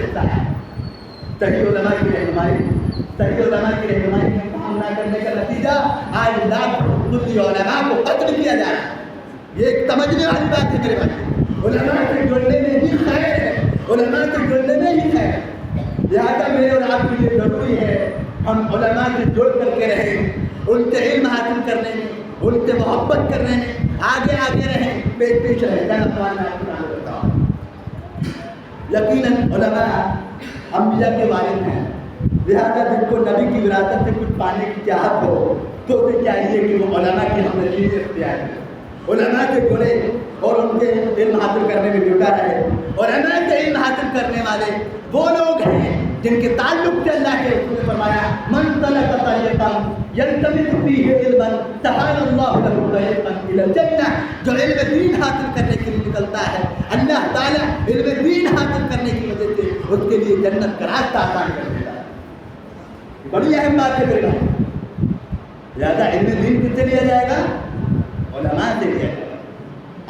حصہ ہے۔ صحیح علماء کی رہنمائی میں کام نہ کرنے کا نتیجہ آج لاکھوں علماء کو قتل کیا جا رہا ہے۔ یہ ایک سمجھنے والی بات ہے میرے بھائی، علماء سے جڑنے میں ہی خیر ہے، علماء سے جڑنے میں ہی خیر ہے۔ لہٰذا میرے اور آپ کے لیے ضروری ہے ہم علماء سے جڑ کر کے رہیں، ان سے علم حاصل کرنے میں، ان سے محبت کرنے میں آگے رہیں، پیش رہیں۔ یقیناً علماء انبیاء کے والد ہیں، لہٰذا جن کو نبی کی وراثت سے کچھ پانے کی چاہت ہو تو اسے چاہیے کہ وہ علماء کی ہمدردی اختیار کرے، علماء سے جڑے اور ان کے علم حاصل کرنے میں جٹا رہے۔ علماء سے علم حاصل کرنے والے وہ لوگ ہیں جن کے تعلق سے اللہ کے رسول نے فرمایا من سلک طریقا یلتمس فیہ علما سہل اللہ لہ طریقا الی الجنہ، جو علم دین حاصل کرنے کے لیے نکلتا ہے اللہ تعالیٰ علم دین حاصل کرنے کی وجہ سے اس کے لیے جنت کا راستہ آسان کر دیتا ہے۔ بڑی اہم بات ہے میرے بھائی، لہٰذا علم دین کس سے لیا جائے گا؟ علماء سے لیا جائے گا۔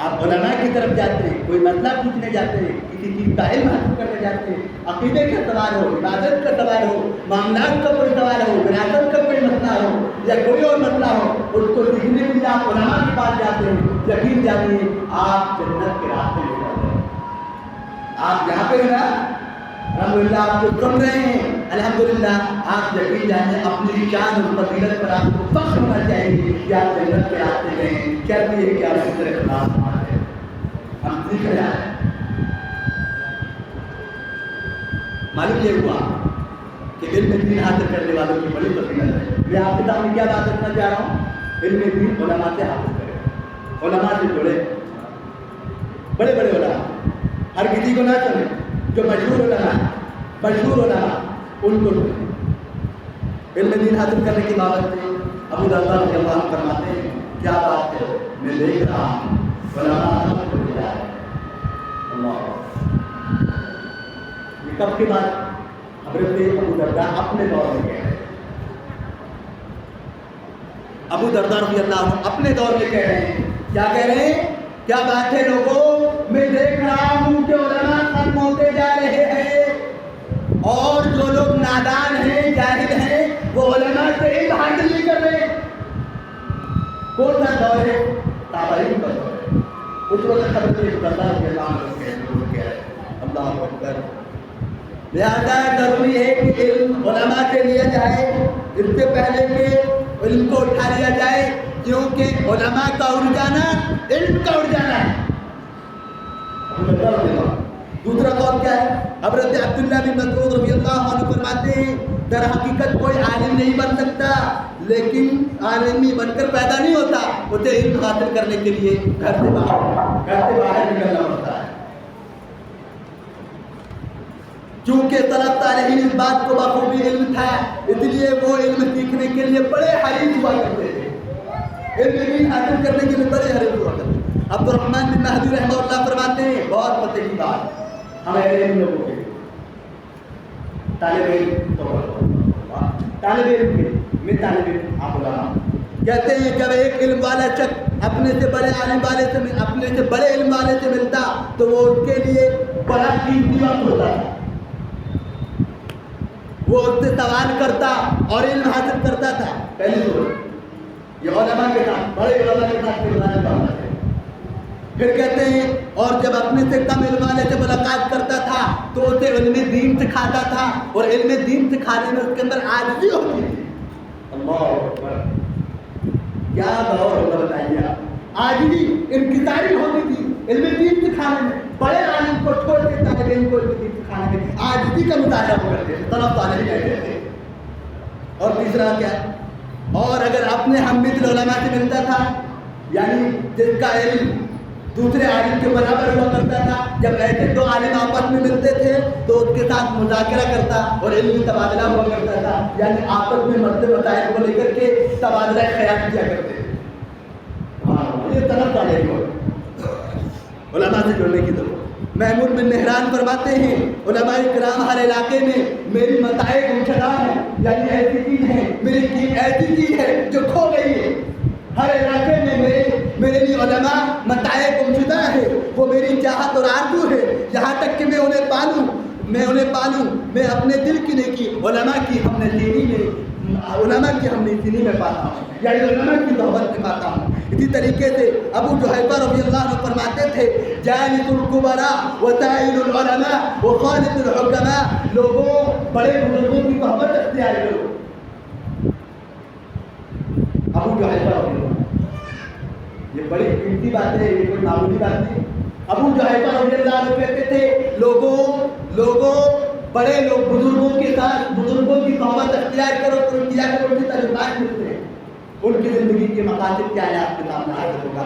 آپ علماء کی طرف جاتے ہیں، کوئی مسئلہ پوچھنے جاتے ہیں، کسی چیز کا علم حاصل کرنے جاتے ہیں، عقیدے کا سوال ہو، عبادت کا سوال ہو، معاملات کا کوئی سوال ہو، وراثت کا کوئی مسئلہ ہو یا کوئی اور مسئلہ ہو، اس کو سیکھنے کے لیے آپ علماء کے پاس جاتے ہیں، یقین جانیے آپ جنت کے راستے میں جاتے ہیں۔ آپ یہاں پہ نا الحمدللہ آپ جو سن رہے ہیں الحمدللہ آپ یقین جانیے اپنی شان اور فضیلت پر آپ کو فخر ہونا چاہیے کہ آپ جنت کے راستے میں ہیں۔ شرط یہ ہے کہ آپ اس طرح اخلاص مانتے ہیں، ہم سیکھ رہے ہیں۔ معلوم یہ ہوا کہ علم دین حاصل کرنے والوں کی بڑی فضیلت ہے۔ میں آپ کے سامنے کیا بات رکھنا چاہ رہا ہوں؟ علم دین علماء سے حاصل کریں، علماء سے جڑے، بڑے بڑے علماء، ہر کسی کو نہ چلے، جو مشہور علماء ان کو چلیں۔ علم دین حاصل کرنے کی بابت سے ابو درداء رضی اللہ عنہ فرماتے ہیں کیا بات ہے، میں دیکھ رہا ہوں علماء سب کو ملا ہے۔ اللہ یہ کب کی بات؟ حضرت ابو درداء اپنے دور میں کہہ رہے ہیں، ابو درداء رضی اللہ عنہ اپنے دور میں کہہ رہے ہیں، کیا کہہ رہے ہیں؟ کیا بات ہے لوگوں، میں دیکھ رہا ہوں کہ علماء ختم ہوتے جا رہے ہیں اور جو لوگ نادان ہیں، جاہل ہیں، وہ علماء سے علم حاصل نہیں کر رہے۔ کون سا دور ہے؟ تابعین کا دور ہے۔ اس وقت حضرت ابو درداء رضی اللہ عنہ کہہ رہے ہیں، اللہ اکبر۔ لہذا ضروری ہے کہ علم علماء سے لیا جائے، اس سے پہلے کہ علم کو اٹھا لیا جائے، کیونکہ علماء کا اڑ جانا علم کا اڑ جانا ہے۔ دوسرا قول کیا ہے؟ حضرت عبداللہ بن مسعود رضی اللہ عنہ فرماتے ہیں در حقیقت کوئی عالم نہیں بن سکتا، لیکن عالمی بن کر پیدا نہیں ہوتا، اسے علم حاصل کرنے کے لیے گھر سے باہر نکلنا ہوتا ہے۔ چونکہ سلف صالحین اس بات کو بخوبی علم تھا، اس لیے وہ علم سیکھنے کے لیے بڑے حریص ہوا کرتے تھے، علم حاصل کرنے کے لیے بڑے حریص ہوا کرتے تھے۔ عبد الرحمن بن مہدی رحمہ اللہ فرماتے ہیں بہت پتے کی بات ہمارے علم لوگوں کے طالب علم آپ علماء کہتے ہیں جب ایک علم والا شخص اپنے سے بڑے علم والے سے ملتا تو وہ اس کے لیے بڑا قیمتی وقت ہوتا تھا، وہ اس سے سوال کرتا اور علم حاصل کرتا تھا۔ پہلی صورت یہ علماء کے ساتھ، بڑے علماء کے ساتھ ملوانے کا ہوتا ہے۔ پھر کہتے ہیں اور جب اپنے سے کم علم والے سے ملاقات کرتا تھا تو اسے علم دین سکھاتا تھا، اور علم دین سکھانے میں اس کے اندر عاجزی ہوتی تھی۔ اللہ اکبر، کیا دور ہوتا بتائیے آپ، عاجزی انکساری ہوتی تھی علم دین سکھانے میں، بڑے عالم کو چھوڑ کے طالب علم کو علم دین سکھانے میں عاجزی کا مظاہرہ کرتے تھے، طلب طالب کہتے تھے۔ اور تیسرا کیا؟ اور اگر اپنے ہم مثل علماء سے ملتا تھا، یعنی جس کا علم دوسرے عالم کے برابر ہوا کرتا تھا، جب ایسے دو عالم آپس میں ملتے تھے تو اس کے ساتھ مذاکرہ کرتا اور علمی تبادلہ ہوا کرتا تھا، یعنی آپس میں مسئلے مسائل کو لے کر کے تبادلہ خیال کیا کرتے تھے۔ یہ طرف والے علماء سے جڑنے کی ضرورت۔ محمود بن مہران فرماتے ہیں علماء کرام ہر علاقے میں میری متاع گمشدہ ہے، یعنی ایسی چیز ہے، میری ایسی چیز ہے جو کھو گئی ہے۔ ہر علاقے میں میرے لیے علماء متاع گمشدہ ہے، وہ میری چاہت اور آرزو ہے، یہاں تک کہ میں انہیں پالوں، میں انہیں پالوں. میں اپنے دل کی نیکی علماء کی ہم نشینی میں پاتا ہوں، یعنی علماء کی صحبت میں پاتا ہوں. اسی طریقے سے ابو جحیفہ رضی اللہ عنہ فرماتے تھے جالس الکبراء وسائل العلماء وخالط الحکماء، لوگوں بڑے بزرگوں کی صحبت اختیار کرو. ابو جحیفہ رضی اللہ عنہ، یہ بڑی قیمتی بات ہے، یہ کوئی معمولی بات نہیں. ابو جحیفہ رضی اللہ عنہ کہتے تھے لوگوں بڑے لوگ بزرگوں کے ساتھ بزرگوں کی صحبت اختیار کرو، کیا کرو، ان کے تجربات ملتے ہیں، ان کی زندگی کے مقاصد کیا ہے آپ کے سامنے حاضر ہوگا.